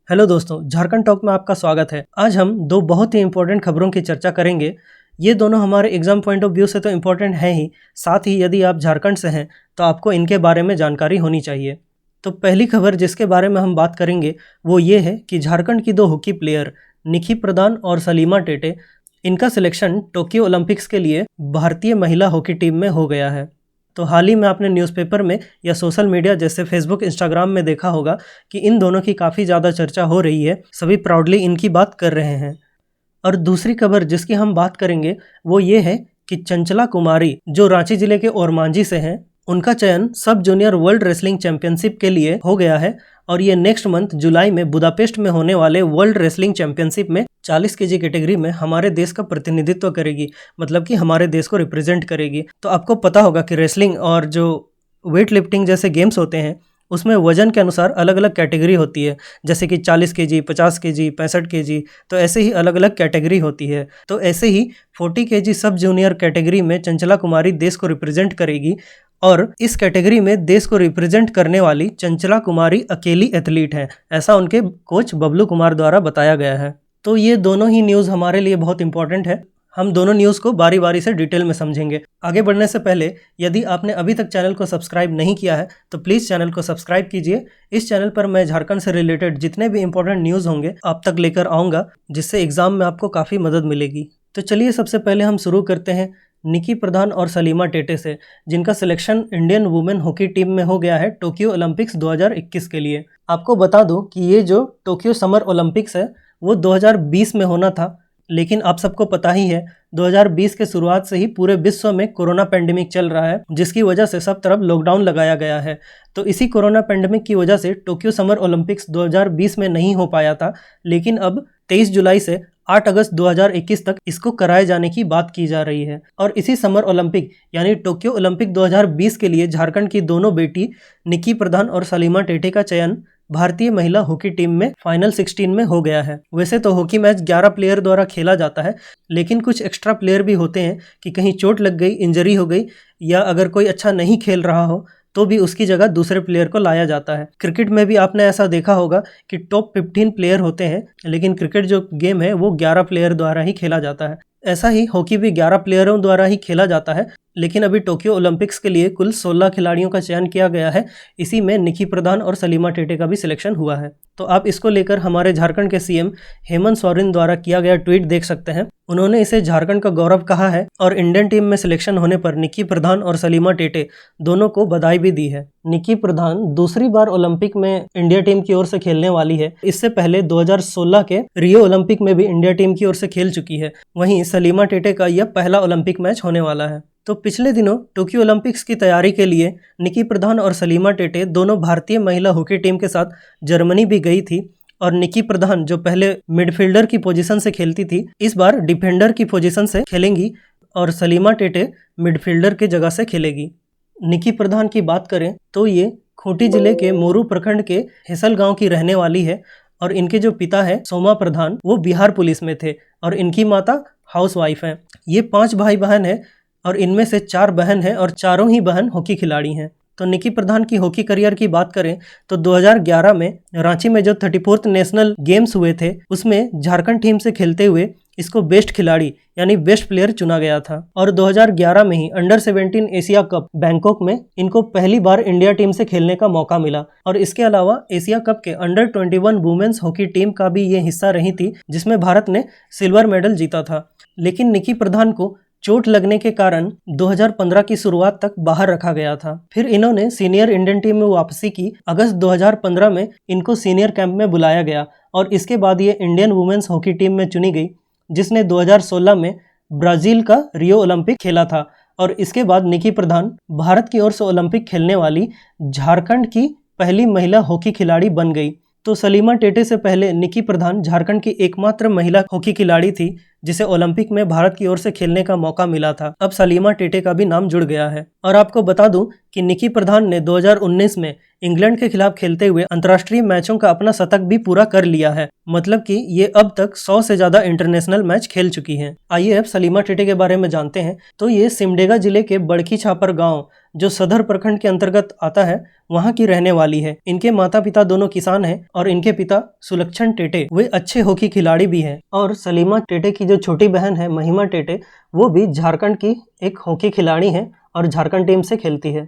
Hello दोस्तों, Jharkhand talk में आपका स्वागत है। आज हम दो बहुत ही इंपॉर्टेंट खबरों की चर्चा करेंगे। ये दोनों हमारे एग्जाम पॉइंट ऑफ व्यू से तो इम्पोर्टेंट है ही, साथ ही यदि आप झारखंड से हैं तो आपको इनके बारे में जानकारी होनी चाहिए। तो पहली खबर जिसके बारे में हम बात करेंगे वो ये है कि झारखंड की दो हॉकी प्लेयर निकी प्रधान और सलीमा टेटे, इनका सिलेक्शन टोक्यो ओलंपिक्स के लिए भारतीय महिला हॉकी टीम में हो गया है। तो हाल ही में आपने न्यूज़पेपर में या सोशल मीडिया जैसे फेसबुक इंस्टाग्राम में देखा होगा कि इन दोनों की काफ़ी ज़्यादा चर्चा हो रही है, सभी प्राउडली इनकी बात कर रहे हैं। और दूसरी खबर जिसकी हम बात करेंगे वो ये है कि चंचला कुमारी जो रांची जिले के ओरमांझी से हैं, उनका चयन सब जूनियर वर्ल्ड रेसलिंग चैंपियनशिप के लिए हो गया है और ये नेक्स्ट मंथ जुलाई में बुदापेस्ट में होने वाले वर्ल्ड रेसलिंग चैंपियनशिप में 40 केजी कैटेगरी में हमारे देश का प्रतिनिधित्व करेगी, मतलब कि हमारे देश को रिप्रेजेंट करेगी। तो आपको पता होगा कि रेसलिंग और जो वेट लिफ्टिंग जैसे गेम्स होते हैं उसमें वजन के अनुसार अलग अलग कैटेगरी होती है, जैसे कि 40 केजी, 50 केजी, 65 केजी, तो ऐसे ही अलग अलग कैटेगरी होती है। तो ऐसे ही 40 केजी सब जूनियर कैटेगरी में चंचला कुमारी देश को रिप्रेजेंट करेगी और इस कैटेगरी में देश को रिप्रेजेंट करने वाली चंचला कुमारी अकेली एथलीट हैं, ऐसा उनके कोच बबलू कुमार द्वारा बताया गया है। तो ये दोनों ही न्यूज़ हमारे लिए बहुत इंपॉर्टेंट है। हम दोनों न्यूज़ को बारी बारी से डिटेल में समझेंगे। आगे बढ़ने से पहले यदि आपने अभी तक चैनल को सब्सक्राइब नहीं किया है तो प्लीज़ चैनल को सब्सक्राइब कीजिए। इस चैनल पर मैं झारखंड से रिलेटेड जितने भी इंपॉर्टेंट न्यूज़ होंगे आप तक लेकर आऊँगा, जिससे एग्ज़ाम में आपको काफ़ी मदद मिलेगी। तो चलिए सबसे पहले हम शुरू करते हैं निकी प्रधान और सलीमा टेटे से, जिनका selection Indian women hockey team में हो गया है टोक्यो ओलंपिक्स 2021 के लिए। आपको बता दूं कि ये जो टोक्यो समर ओलंपिक्स है वो 2020 में होना था, लेकिन आप सबको पता ही है 2020 के शुरुआत से ही पूरे विश्व में कोरोना पेंडेमिक चल रहा है, जिसकी वजह से सब तरफ लॉकडाउन लगाया गया है। तो इसी कोरोना पेंडेमिक की वजह से टोक्यो समर ओलंपिक्स 2020 में नहीं हो पाया था, लेकिन अब 23 जुलाई से 8 अगस्त 2021 तक इसको कराए जाने की बात की जा रही है। और इसी समर ओलंपिक यानी टोक्यो ओलंपिक 2020 के लिए झारखंड की दोनों बेटी निकी प्रधान और सलीमा टेटे का चयन भारतीय महिला हॉकी टीम में फाइनल 16 में हो गया है। वैसे तो हॉकी मैच 11 प्लेयर द्वारा खेला जाता है, लेकिन कुछ एक्स्ट्रा प्लेयर भी होते हैं कि कहीं चोट लग गई, इंजरी हो गई, या अगर कोई अच्छा नहीं खेल रहा हो तो भी उसकी जगह दूसरे प्लेयर को लाया जाता है। क्रिकेट में भी आपने ऐसा देखा होगा कि टॉप 15 प्लेयर होते हैं, लेकिन क्रिकेट जो गेम है वो 11 प्लेयर द्वारा ही खेला जाता है। ऐसा ही हॉकी भी 11 प्लेयरों द्वारा ही खेला जाता है, लेकिन अभी टोक्यो ओलंपिक्स के लिए कुल 16 खिलाड़ियों का चयन किया गया है। इसी में निकी प्रधान और सलीमा टेटे का भी सिलेक्शन हुआ है। तो आप इसको लेकर हमारे झारखंड के सीएम हेमंत सोरेन द्वारा किया गया ट्वीट देख सकते हैं। उन्होंने इसे झारखंड का गौरव कहा है और इंडियन टीम में सिलेक्शन होने पर निकी प्रधान और सलीमा टेटे दोनों को बधाई भी दी है। निकी प्रधान दूसरी बार ओलंपिक में इंडिया टीम की ओर से खेलने वाली है। इससे पहले 2016 के रियो ओलंपिक में भी इंडिया टीम की ओर से खेल चुकी है। वहीं सलीमा टेटे का यह पहला ओलंपिक मैच होने वाला है। तो पिछले दिनों टोक्यो ओलंपिक्स की तैयारी के लिए निकी प्रधान और सलीमा टेटे दोनों भारतीय महिला हॉकी टीम के साथ जर्मनी भी गई थी। और निकी प्रधान जो पहले मिडफील्डर की पोजीशन से खेलती थी, इस बार डिफेंडर की पोजीशन से खेलेंगी और सलीमा टेटे मिडफील्डर की जगह से खेलेगी। निकी प्रधान की बात करें तो ये खूंटी जिले के मोरू प्रखंड के हेसल गांव की रहने वाली है और इनके जो पिता है सोमा प्रधान वो बिहार पुलिस में थे और इनकी माता हाउसवाइफ हैं। ये 5 भाई बहन हैं और इनमें से 4 बहन हैं और चारों ही बहन हॉकी खिलाड़ी हैं। तो निकी प्रधान की हॉकी करियर की बात करें तो 2011 में रांची में जो 34th नेशनल गेम्स हुए थे उसमें झारखंड टीम से खेलते हुए इसको बेस्ट खिलाड़ी यानी बेस्ट प्लेयर चुना गया था। और 2011 में ही अंडर 17 एशिया कप बैंकॉक में इनको पहली बार इंडिया टीम से खेलने का मौका मिला। और इसके अलावा एशिया कप के अंडर 21 वुमेन्स हॉकी टीम का भी ये हिस्सा रही थी, जिसमें भारत ने सिल्वर मेडल जीता था। लेकिन निकी प्रधान को चोट लगने के कारण 2015 की शुरुआत तक बाहर रखा गया था। फिर इन्होंने सीनियर इंडियन टीम में वापसी की। अगस्त 2015 में इनको सीनियर कैंप में बुलाया गया और इसके बाद ये इंडियन वुमेन्स हॉकी टीम में चुनी गई, जिसने 2016 में ब्राजील का रियो ओलंपिक खेला था। और इसके बाद निकी प्रधान भारत की ओर से ओलंपिक खेलने वाली झारखंड की पहली महिला हॉकी खिलाड़ी बन गई। तो सलीमा टेटे से पहले निकी प्रधान झारखंड की एकमात्र महिला हॉकी खिलाड़ी थी जिसे ओलंपिक में भारत की ओर से खेलने का मौका मिला था। अब सलीमा टेटे का भी नाम जुड़ गया है। और आपको बता दूं कि निकी प्रधान ने 2019 में इंग्लैंड के खिलाफ खेलते हुए अंतर्राष्ट्रीय मैचों का अपना शतक भी पूरा कर लिया है। मतलब कि ये अब तक 100 से ज्यादा इंटरनेशनल मैच खेल चुकी हैं। आइए अब सलीमा टेटे के बारे में जानते हैं। तो ये सिमडेगा जिले के बड़की छापर गांव, जो सदर प्रखंड के अंतर्गत आता है, वहाँ की रहने वाली है। इनके माता पिता दोनों किसान हैं और इनके पिता सुलक्षण टेटे वे अच्छे हॉकी खिलाड़ी भी हैं। और सलीमा टेटे की जो छोटी बहन है महिमा टेटे, वो भी झारखंड की एक हॉकी खिलाड़ी है और झारखंड टीम से खेलती है।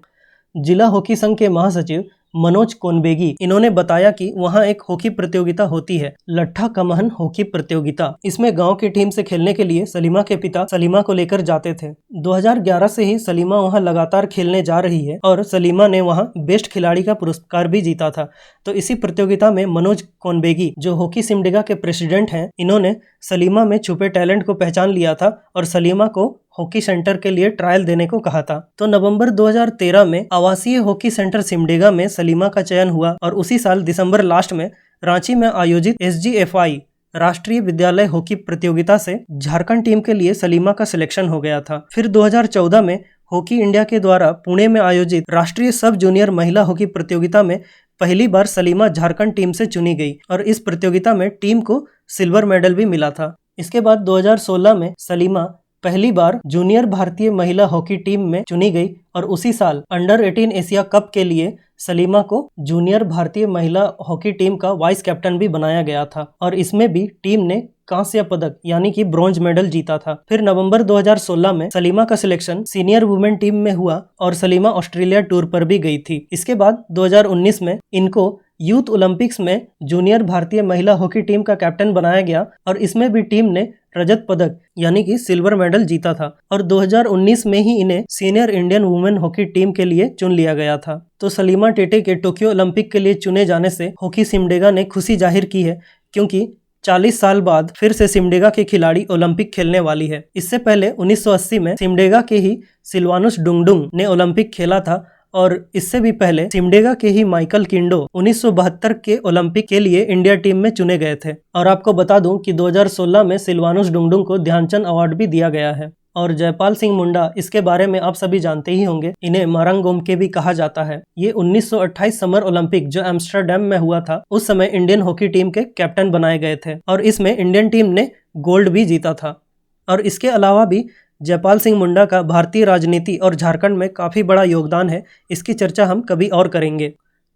जिला हॉकी संघ के महासचिव मनोज कोनबेगी इन्होंने बताया कि वहाँ एक हॉकी प्रतियोगिता होती है, लट्ठा कमहन हॉकी प्रतियोगिता। इसमें गांव की टीम से खेलने के लिए सलीमा के पिता सलीमा को लेकर जाते थे। 2011 से ही सलीमा वहाँ लगातार खेलने जा रही है और सलीमा ने वहाँ बेस्ट खिलाड़ी का पुरस्कार भी जीता था। तो इसी प्रतियोगिता में मनोज कोनबेगी, जो हॉकी सिमडेगा के प्रेसिडेंट हैं, इन्होंने सलीमा में छुपे टैलेंट को पहचान लिया था और सलीमा को हॉकी सेंटर के लिए ट्रायल देने को कहा था। तो नवंबर 2013 में आवासीय हॉकी सेंटर सिमडेगा में सलीमा का चयन हुआ और उसी साल दिसंबर लास्ट में रांची में आयोजित SGFI राष्ट्रीय विद्यालय हॉकी प्रतियोगिता से झारखंड टीम के लिए सलीमा का सिलेक्शन हो गया था। फिर 2014 में हॉकी इंडिया के द्वारा पुणे में आयोजित राष्ट्रीय सब जूनियर महिला हॉकी प्रतियोगिता में पहली बार सलीमा झारखंड टीम से चुनी गई और इस प्रतियोगिता में टीम को सिल्वर मेडल भी मिला था। इसके बाद 2016 में सलीमा पहली बार जूनियर भारतीय महिला हॉकी टीम में चुनी गई और उसी साल अंडर 18 एशिया कप के लिए सलीमा को जूनियर भारतीय महिला हॉकी टीम का वाइस कैप्टन भी बनाया गया था और इसमें भी टीम ने कांस्य पदक यानी कि ब्रॉन्ज मेडल जीता था। फिर नवंबर 2016 में सलीमा का सिलेक्शन सीनियर वुमेन टीम में हुआ और सलीमा ऑस्ट्रेलिया टूर पर भी गई थी। इसके बाद 2019 में इनको यूथ ओलंपिक्स में जूनियर भारतीय महिला हॉकी टीम का कैप्टन बनाया गया और इसमें भी टीम ने रजत पदक यानी कि सिल्वर मेडल जीता था और 2019 में ही इन्हें senior Indian women hockey team के लिए चुन लिया गया था। तो सलीमा टेटे के टोक्यो ओलंपिक के लिए चुने जाने से हॉकी सिमडेगा ने खुशी जाहिर की है, क्योंकि 40 साल बाद फिर से सिमडेगा के खिलाड़ी ओलंपिक खेलने वाली है। इससे पहले 1980 में सिमडेगा के ही सिल्वानुस डुंगडुंग ने ओलंपिक खेला था और इससे भी पहले सिमडेगा के ही माइकल किंडो 1972 के ओलंपिक के लिए इंडिया टीम में चुने गए थे। और आपको बता दूं कि 2016 में सिल्वानुस डुंगडुंग को ध्यानचंद अवार्ड भी दिया गया है। और जयपाल सिंह मुंडा, इसके बारे में आप सभी जानते ही होंगे, इन्हें मारंगोम के भी कहा जाता है। ये 1928 समर ओलंपिक जो एम्स्टर्डम में हुआ था, उस समय इंडियन हॉकी टीम के कैप्टन बनाए गए थे और इसमें इंडियन टीम ने गोल्ड भी जीता था। और इसके अलावा भी जयपाल सिंह मुंडा का भारतीय राजनीति और झारखंड में काफ़ी बड़ा योगदान है। इसकी चर्चा हम कभी और करेंगे।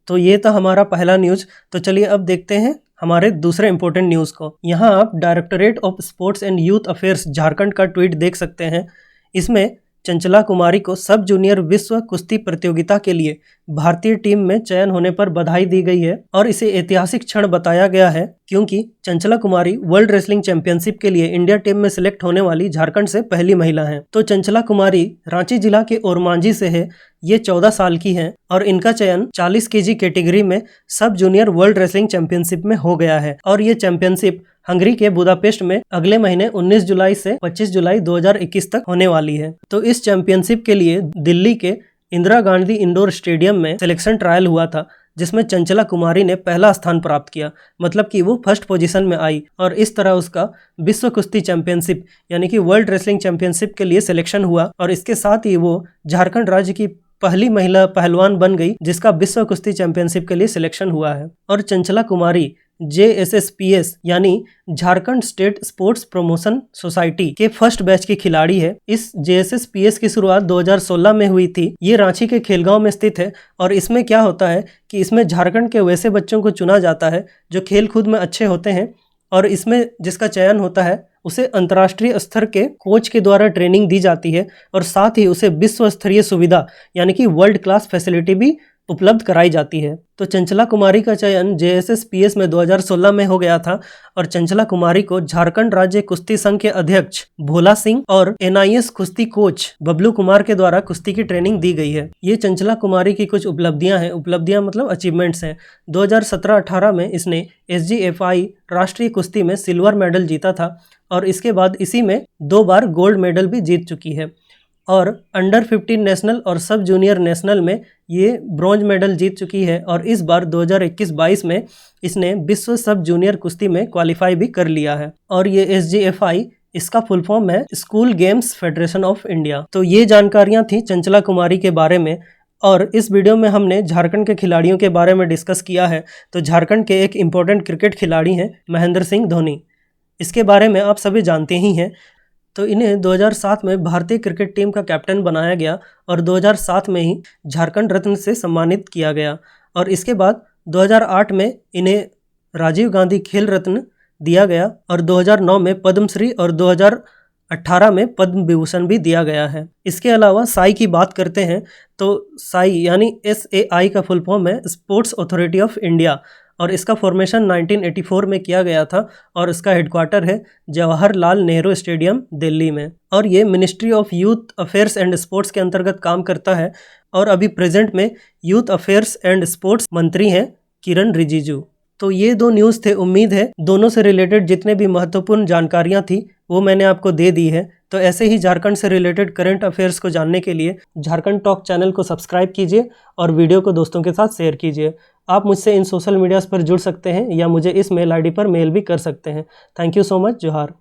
तो ये था हमारा पहला न्यूज़। तो चलिए अब देखते हैं हमारे दूसरे इंपॉर्टेंट न्यूज़ को। यहाँ आप directorate of sports and youth affairs Jharkhand का ट्वीट देख सकते हैं। इसमें चंचला कुमारी को सब जूनियर विश्व कुश्ती प्रतियोगिता के लिए भारतीय टीम में चयन होने पर बधाई दी गई है और इसे ऐतिहासिक क्षण बताया गया है, क्योंकि चंचला कुमारी वर्ल्ड रेसलिंग चैंपियनशिप के लिए इंडिया टीम में सिलेक्ट होने वाली झारखंड से पहली महिला हैं। तो चंचला कुमारी रांची जिला के ओरमांझी से है। ये 14 साल की हैं और इनका चयन 40 केजी कैटेगरी में सब जूनियर वर्ल्ड रेसलिंग चैंपियनशिप में हो गया है और ये चैंपियनशिप हंगरी के बुदापेस्ट में अगले महीने 19 जुलाई से 25 जुलाई 2021 तक होने वाली है। तो इस चैंपियनशिप के लिए दिल्ली के इंदिरा गांधी इंडोर स्टेडियम में सिलेक्शन ट्रायल हुआ था, जिसमें चंचला कुमारी ने पहला स्थान प्राप्त किया, मतलब कि वो फर्स्ट पोजीशन में आई और इस तरह उसका विश्व कुश्ती चैंपियनशिप यानी कि वर्ल्ड रेसलिंग चैंपियनशिप के लिए सिलेक्शन हुआ और इसके साथ ही वो झारखंड राज्य की पहली महिला पहलवान बन गई जिसका विश्व कुश्ती चैंपियनशिप के लिए सिलेक्शन हुआ है। और चंचला कुमारी JSSPS यानी Jharkhand state sports promotion society के फर्स्ट बैच की खिलाड़ी है। इस JSSPS की शुरुआत 2016 में हुई थी। ये रांची के खेलगांव में स्थित है और इसमें क्या होता है कि इसमें झारखंड के वैसे बच्चों को चुना जाता है जो खेल कूद में अच्छे होते हैं और इसमें जिसका चयन होता है उसे अंतर्राष्ट्रीय स्तर के कोच के द्वारा ट्रेनिंग दी जाती है और साथ ही उसे विश्व स्तरीय सुविधा यानी कि वर्ल्ड क्लास फैसिलिटी भी उपलब्ध कराई जाती है। तो चंचला कुमारी का चयन JSSPS में 2016 में हो गया था और चंचला कुमारी को झारखंड राज्य कुश्ती संघ के अध्यक्ष भोला सिंह और NIS कुश्ती कोच बबलू कुमार के द्वारा कुश्ती की ट्रेनिंग दी गई है। ये चंचला कुमारी की कुछ उपलब्धियां हैं, उपलब्धियां मतलब अचीवमेंट्स हैं। 2017-18 में इसने SGFI राष्ट्रीय कुश्ती में सिल्वर मेडल जीता था और इसके बाद इसी में 2 बार गोल्ड मेडल भी जीत चुकी है और अंडर 15 नेशनल और सब जूनियर नेशनल में ये ब्रॉन्ज मेडल जीत चुकी है और इस बार 2021-22 में इसने विश्व सब जूनियर कुश्ती में क्वालिफाई भी कर लिया है। और ये SGFI इसका फुल फॉर्म है school games federation of India. तो ये जानकारियां थी चंचला कुमारी के बारे में। और इस वीडियो में हमने झारखंड के खिलाड़ियों के बारे में डिस्कस किया है। तो झारखंड के एक इम्पोर्टेंट क्रिकेट खिलाड़ी हैं महेंद्र सिंह धोनी। इसके बारे में आप सभी जानते ही हैं। तो इन्हें 2007 में भारतीय क्रिकेट टीम का कैप्टन बनाया गया और 2007 में ही झारखंड रत्न से सम्मानित किया गया। और इसके बाद 2008 में इन्हें राजीव गांधी खेल रत्न दिया गया और 2009 में पद्मश्री और 2018 में पद्म विभूषण भी दिया गया है। इसके अलावा साई की बात करते हैं तो साई यानी SAI का फुल फॉर्म है स्पोर्ट्स अथॉरिटी ऑफ इंडिया और इसका फॉर्मेशन 1984 में किया गया था और इसका हेडक्वार्टर है जवाहरलाल नेहरू स्टेडियम दिल्ली में। और ये ministry of youth affairs and sports के अंतर्गत काम करता है और अभी प्रेजेंट में यूथ अफेयर्स एंड स्पोर्ट्स मंत्री हैं किरण रिजिजू। तो ये दो न्यूज़ थे। उम्मीद है दोनों से रिलेटेड जितने भी महत्वपूर्ण जानकारियाँ थी वो मैंने आपको दे दी है। तो ऐसे ही झारखंड से रिलेटेड करंट अफेयर्स को जानने के लिए झारखंड टॉक चैनल को सब्सक्राइब कीजिए और वीडियो को दोस्तों के साथ शेयर कीजिए। आप मुझसे इन सोशल मीडियाज़ पर जुड़ सकते हैं या मुझे इस मेल ID पर मेल भी कर सकते हैं। Thank you so much. जोहार।